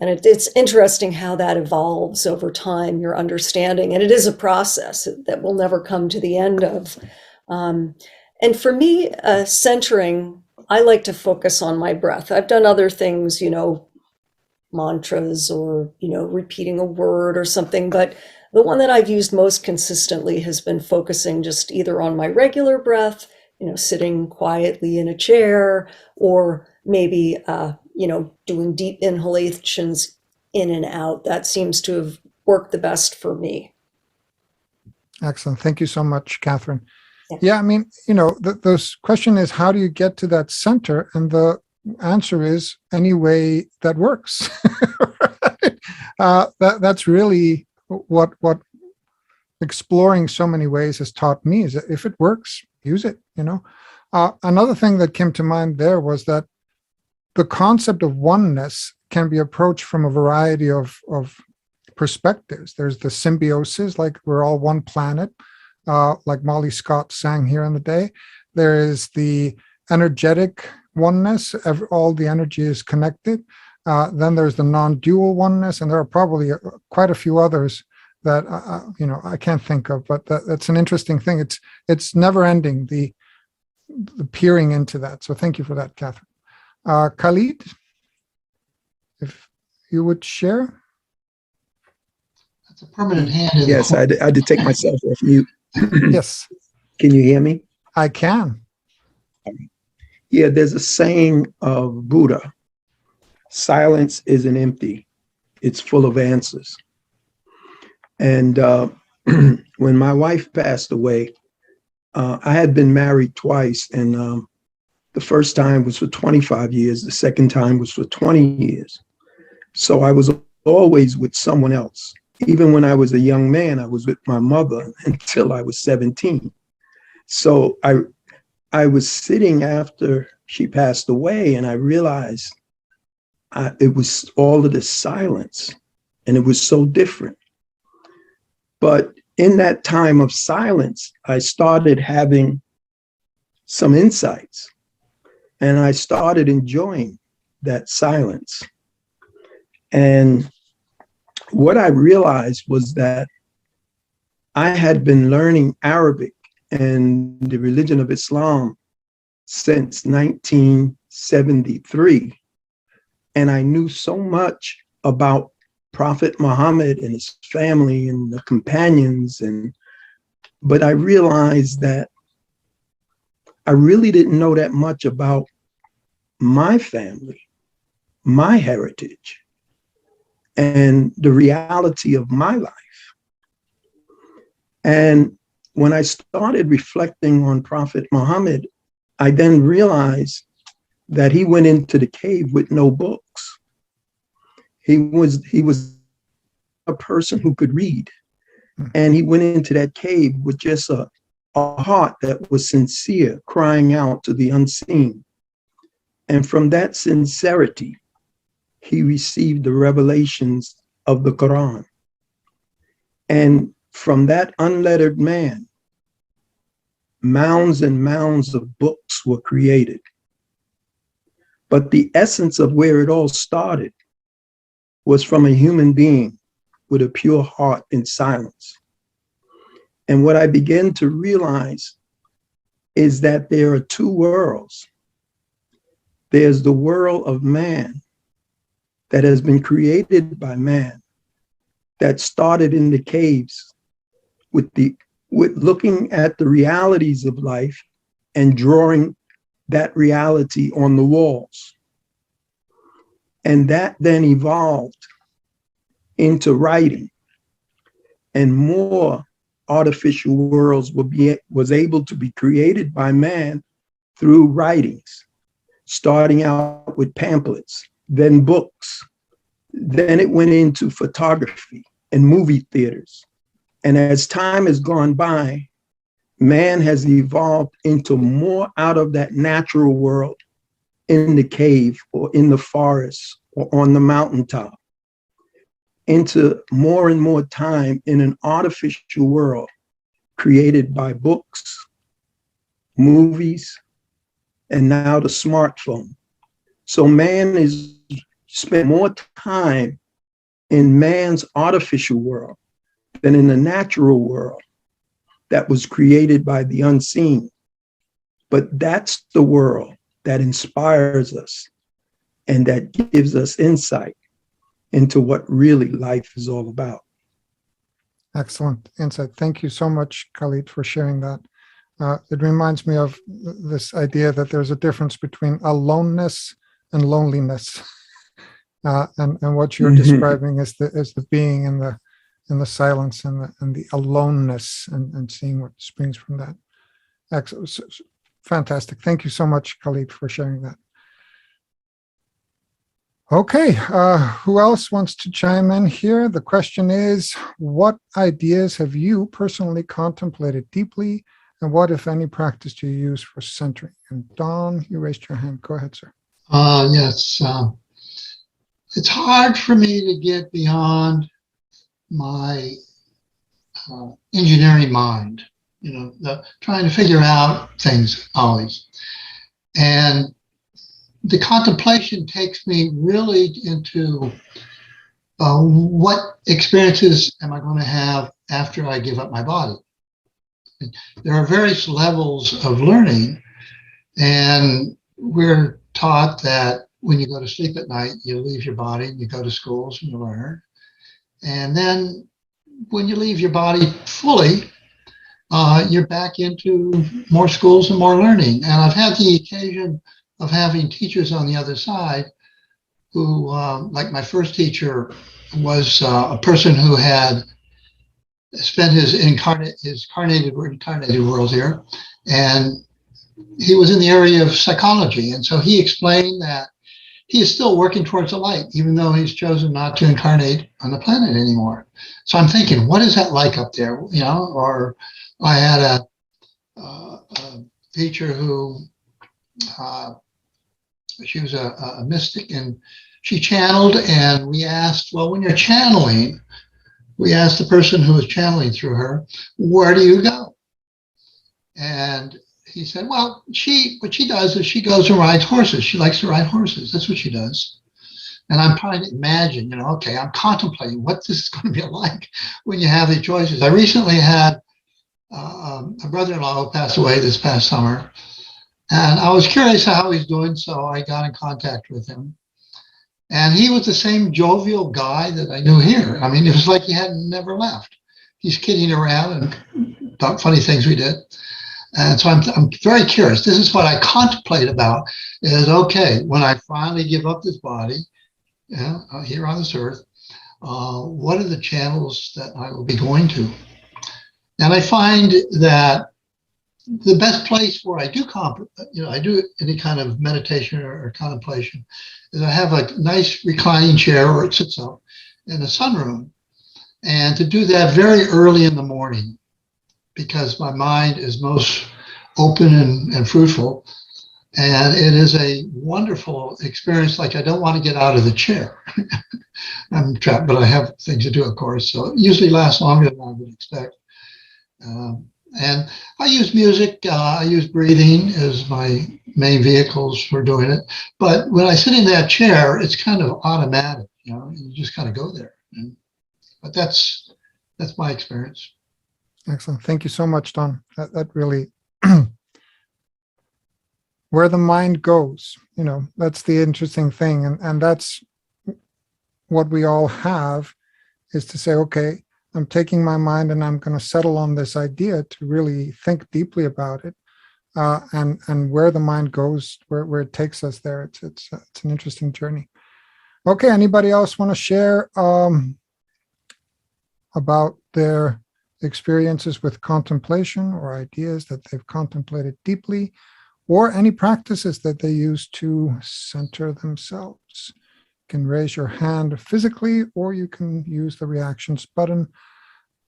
And it's interesting how that evolves over time, your understanding, and it is a process that we'll never come to the end of. And for me, centering, I like to focus on my breath. I've done other things, mantras or, repeating a word or something, but the one that I've used most consistently has been focusing just either on my regular breath, sitting quietly in a chair, or maybe, doing deep inhalations in and out. That seems to have worked the best for me. Excellent. Thank you so much, Catherine. Yeah. Yeah, I mean, the question is, how do you get to that center? And the answer is any way that works. That's really what exploring so many ways has taught me, is that if it works, use it. Another thing that came to mind there was that the concept of oneness can be approached from a variety of perspectives. There's the symbiosis, like we're all one planet, like Molly Scott sang here in the day. There is the energetic oneness, all the energy is connected. Then there's the non-dual oneness, and there are probably quite a few others that I can't think of, but that's an interesting thing. It's never ending, the peering into that. So thank you for that, Catherine. Khalid, if you would share. That's a permanent hand in Yes, I had to take myself off mute. Yes, Can you hear me? I can. Yeah, there's a saying of Buddha: silence isn't empty, it's full of answers. And when my wife passed away, I had been married twice, and the first time was for 25 years, the second time was for 20 years. So I was always with someone else. Even when I was a young man, I was with my mother until I was 17. So I was sitting after she passed away, and I realized it was all of this silence, and it was so different. But in that time of silence, I started having some insights, and I started enjoying that silence. And what I realized was that I had been learning Arabic and the religion of Islam since 1973. And I knew so much about Prophet Muhammad and his family and the companions. But I realized that I really didn't know that much about my family, my heritage, and the reality of my life. And when I started reflecting on Prophet Muhammad, I then realized that he went into the cave with no books. He was a person who could read. And he went into that cave with just a heart that was sincere, crying out to the unseen. And from that sincerity, he received the revelations of the Quran. And from that unlettered man, mounds and mounds of books were created. But the essence of where it all started was from a human being with a pure heart in silence. And what I began to realize is that there are two worlds. There's the world of man that has been created by man, that started in the caves with looking at the realities of life and drawing that reality on the walls. And that then evolved into writing, and more artificial worlds was able to be created by man through writings, starting out with pamphlets, then books. Then it went into photography and movie theaters. And as time has gone by, man has evolved into more out of that natural world in the cave or in the forest or on the mountaintop, into more and more time in an artificial world created by books, movies, and now the smartphone. So man is spent more time in man's artificial world than in the natural world that was created by the unseen. But that's the world that inspires us and that gives us insight into what really life is all about. Excellent insight. Thank you so much, Khalid, for sharing that. It reminds me of this idea that there's a difference between aloneness and loneliness. And what you're describing is the being in in the silence and the aloneness, and seeing what springs from that. Excellent. Fantastic. Thank you so much, Khalid, for sharing that. Okay, who else wants to chime in here? The question is, what ideas have you personally contemplated deeply, and what, if any, practice do you use for centering? And Don, you raised your hand. Go ahead, sir. Yes. It's hard for me to get beyond my engineering mind, trying to figure out things always. And the contemplation takes me really into what experiences am I going to have after I give up my body? There are various levels of learning, and we're taught that when you go to sleep at night, you leave your body and you go to schools and you learn. And then when you leave your body fully, you're back into more schools and more learning. And I've had the occasion of having teachers on the other side who, like my first teacher, was a person who had spent his incarnated world here, and he was in the area of psychology. And so he explained that he is still working towards the light, even though he's chosen not to incarnate on the planet anymore. So I'm thinking, what is that like up there? Or I had a teacher who, she was a mystic, and she channeled, and we asked, well, when you're channeling, we asked the person who was channeling through her, where do you go? And he said, well, what she does is she goes and rides horses. She likes to ride horses. That's what she does. And I'm trying to imagine, okay, I'm contemplating what this is going to be like when you have these choices. I recently had a brother-in-law who passed away this past summer, and I was curious how he's doing, so I got in contact with him. And he was the same jovial guy that I knew here. I mean, it was like he had never left. He's kidding around and thought funny things we did. And so I'm very curious. This is what I contemplate about is, okay, when I finally give up this body here on this earth, what are the channels that I will be going to? And I find that the best place where I do I do any kind of meditation or contemplation is I have a nice reclining chair where it sits up in a sunroom, and to do that very early in the morning, because my mind is most open and fruitful, and it is a wonderful experience. Like, I don't want to get out of the chair. I'm trapped, but I have things to do, of course, so it usually lasts longer than I would expect. And I use music, I use breathing as my main vehicles for doing it. But when I sit in that chair, it's kind of automatic, you just kind of go there. But that's my experience. Excellent. Thank you so much, Don. That really, where the mind goes, that's the interesting thing. And that's what we all have, is to say, okay, I'm taking my mind and I'm going to settle on this idea to really think deeply about it, and where the mind goes, where it takes us there. It's an interesting journey. Okay, anybody else want to share about their experiences with contemplation, or ideas that they've contemplated deeply, or any practices that they use to center themselves? You can raise your hand physically, or you can use the reactions button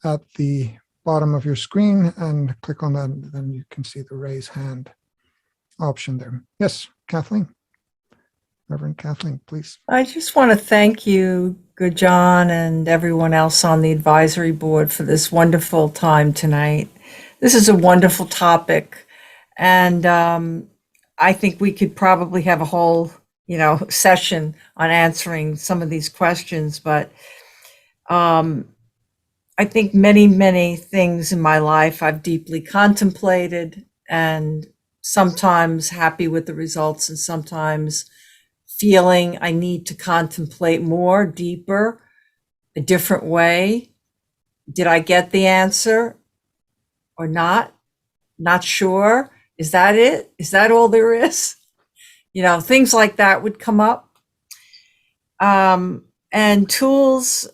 at the bottom of your screen and click on that, and then you can see the raise hand option there. Yes, Kathleen. Reverend Kathleen, please. I just want to thank you, Gudjon, and everyone else on the advisory board for this wonderful time tonight. This is a wonderful topic, and I think we could probably have a whole, session on answering some of these questions, but I think many, many things in my life I've deeply contemplated, and sometimes happy with the results, and sometimes feeling I need to contemplate more, deeper, a different way. Did I get the answer or not? Not sure. Is that it? Is that all there is? Things like that would come up. And tools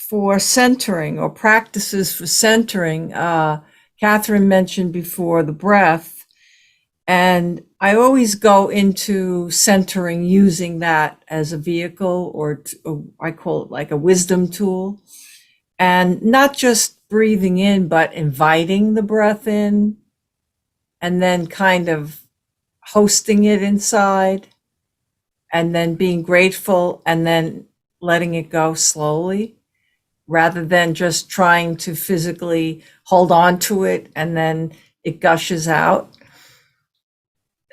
for centering or practices for centering. Catherine mentioned before the breath, and I always go into centering using that as a vehicle, or I call it like a wisdom tool, and not just breathing in, but inviting the breath in and then kind of hosting it inside and then being grateful and then letting it go slowly, rather than just trying to physically hold on to it and then it gushes out.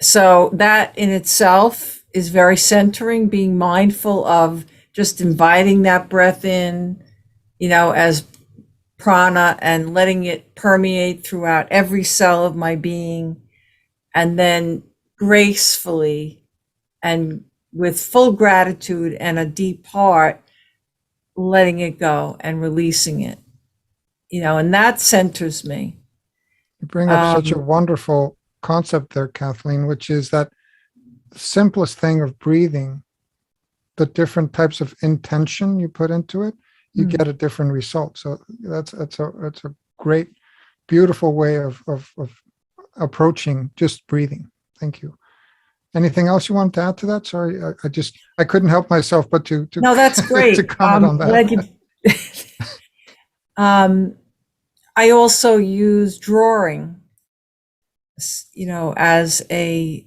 So that in itself is very centering, being mindful of just inviting that breath in, as prana, and letting it permeate throughout every cell of my being, and then gracefully and with full gratitude and a deep heart, letting it go and releasing it, and that centers me. You bring up such a wonderful concept there, Kathleen, which is that the simplest thing of breathing, the different types of intention you put into it, you get a different result. So that's a great, beautiful way of approaching just breathing. Thank you. Anything else you want to add to that? Sorry, I couldn't help myself but to No, that's great. to comment on that. I also use drawing, as a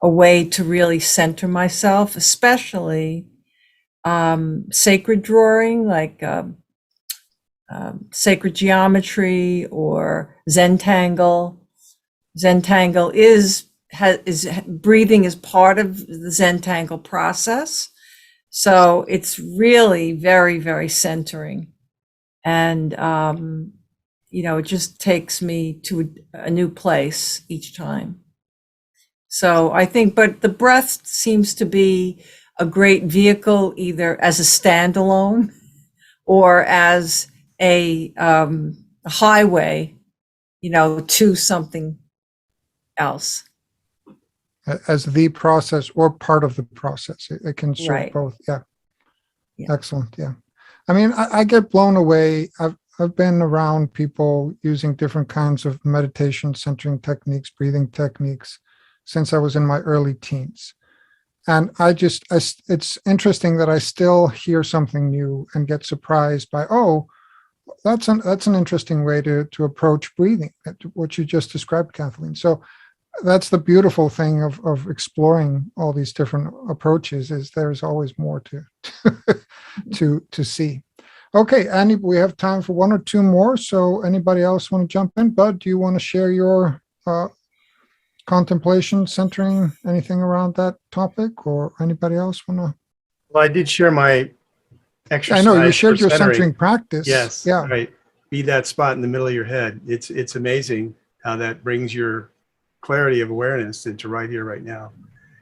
way to really center myself, especially sacred drawing, like sacred geometry or Zentangle. Zentangle is breathing is part of the Zentangle process. So it's really very, very centering. And, it just takes me to a new place each time. So I think, but the breath seems to be a great vehicle, either as a standalone or as a highway, to something else. As the process or part of the process. It can serve Right. both. Yeah. Yeah. Excellent. Yeah. I mean, I get blown away. I've been around people using different kinds of meditation, centering techniques, breathing techniques since I was in my early teens. And it's interesting that I still hear something new and get surprised by, oh, that's an interesting way to approach breathing, what you just described, Kathleen. So that's the beautiful thing of exploring all these different approaches, is there's always more to see. Okay, Annie, we have time for one or two more. So anybody else want to jump in? Bud, do you want to share your contemplation, centering, anything around that topic, or anybody else want to? Well, I did share my exercise. I know you shared for your centering practice. Yes. Yeah. Right. Be that spot in the middle of your head. It's amazing how that brings your clarity of awareness into right here, right now,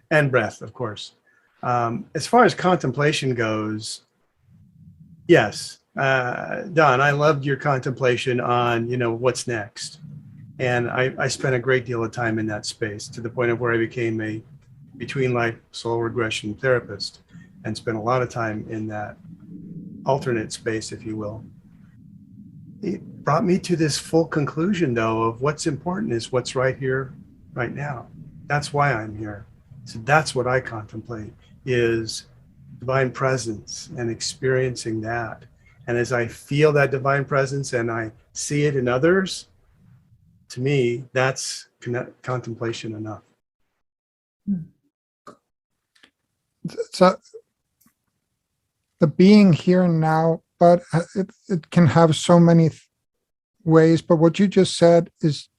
and breath, of course. As far as contemplation goes, yes, Don, I loved your contemplation on, what's next. And I spent a great deal of time in that space, to the point of where I became a between life soul regression therapist, and spent a lot of time in that alternate space, if you will. It brought me to this full conclusion, though, of what's important is what's right here, right now. That's why I'm here. So that's what I contemplate, is divine presence and experiencing that. And as I feel that divine presence and I see it in others, to me, that's contemplation enough. So the being here and now, but it can have so many ways. But what you just said is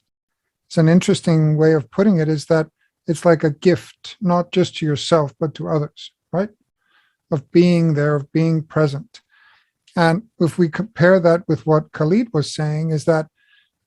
an interesting way of putting it, is that it's like a gift, not just to yourself, but to others, right? Of being there, of being present. And if we compare that with what Khalid was saying, is that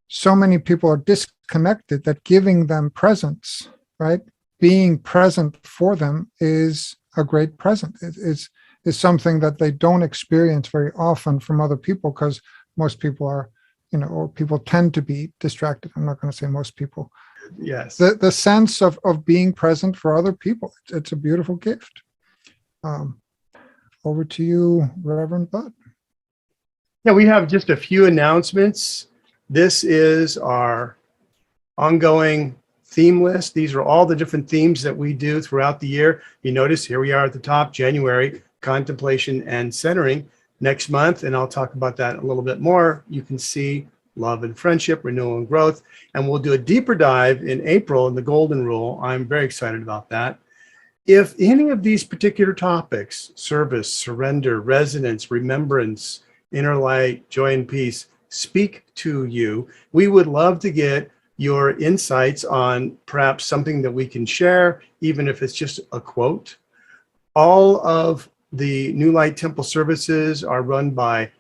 so many people are disconnected, that giving them presence, right? Being present for them is a great present. It is something that they don't experience very often from other people, because most people are, or people tend to be distracted. I'm not going to say most people. Yes. The sense of being present for other people, it's a beautiful gift. over to you, Reverend Butt. Yeah, we have just a few announcements. This is our ongoing theme list. These are all the different themes that we do throughout the year. You notice here we are at the top, January, Contemplation and Centering. Next month, and I'll talk about that a little bit more, you can see love and friendship, renewal and growth. And we'll do a deeper dive in April in the Golden Rule. I'm very excited about that. If any of these particular topics, service, surrender, resonance, remembrance, inner light, joy and peace, speak to you, we would love to get your insights on perhaps something that we can share, even if it's just a quote. All of the New Light Temple services are run by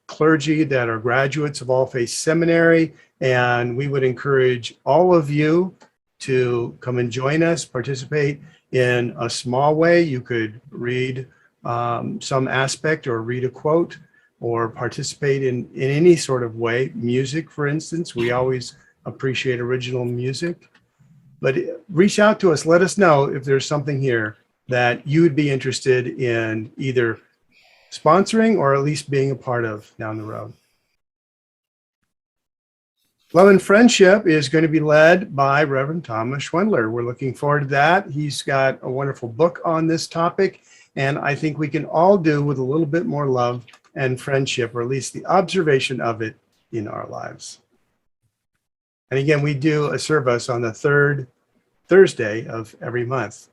clergy that are graduates of All Faiths Seminary, and we would encourage all of you to come and join us, participate in a small way. You could read some aspect or read a quote or participate in any sort of way. Music, for instance, we always appreciate original music. But reach out to us, let us know if there's something here that you would be interested in either sponsoring or at least being a part of down the road. Love and Friendship is going to be led by Reverend Thomas Schwendler. We're looking forward to that. He's got a wonderful book on this topic, and I think we can all do with a little bit more love and friendship, or at least the observation of it in our lives. And again, we do a service on the third Thursday of every month.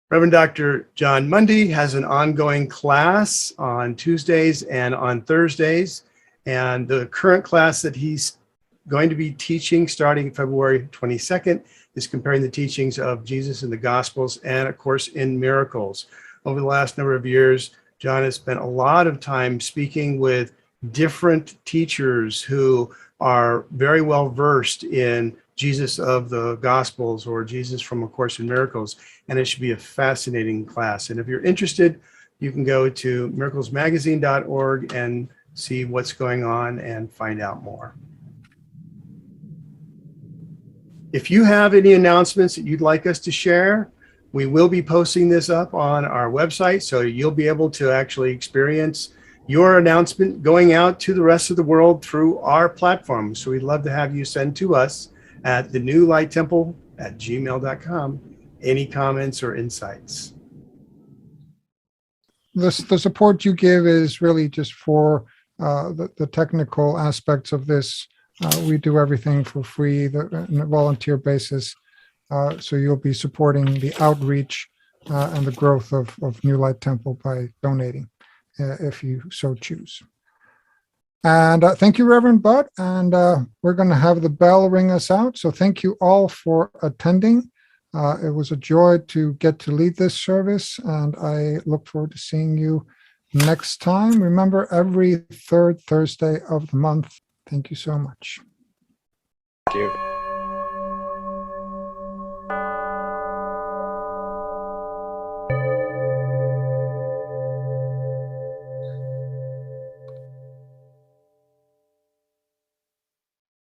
Reverend Dr. Jon Mundy has an ongoing class on Tuesdays and on Thursdays. And the current class that he's going to be teaching starting February 22nd is comparing the teachings of Jesus in the Gospels and, of course, in miracles. Over the last number of years, Jon has spent a lot of time speaking with different teachers who are very well versed in Jesus of the Gospels or Jesus from A Course in Miracles, and it should be a fascinating class. And if you're interested, you can go to miraclesmagazine.org and see what's going on and find out more. If you have any announcements that you'd like us to share, we will be posting this up on our website, so you'll be able to actually experience your announcement going out to the rest of the world through our platform. So we'd love to have you send to us at thenewlighttemple@gmail.com any comments or insights. The support you give is really just for the technical aspects of this. We do everything for free on a volunteer basis. So you'll be supporting the outreach and the growth of New Light Temple by donating, if you so choose. And thank you, Reverend Butt. And we're going to have the bell ring us out. So thank you all for attending. It was a joy to get to lead this service, and I look forward to seeing you next time. Remember, every third Thursday of the month. Thank you so much. Thank you.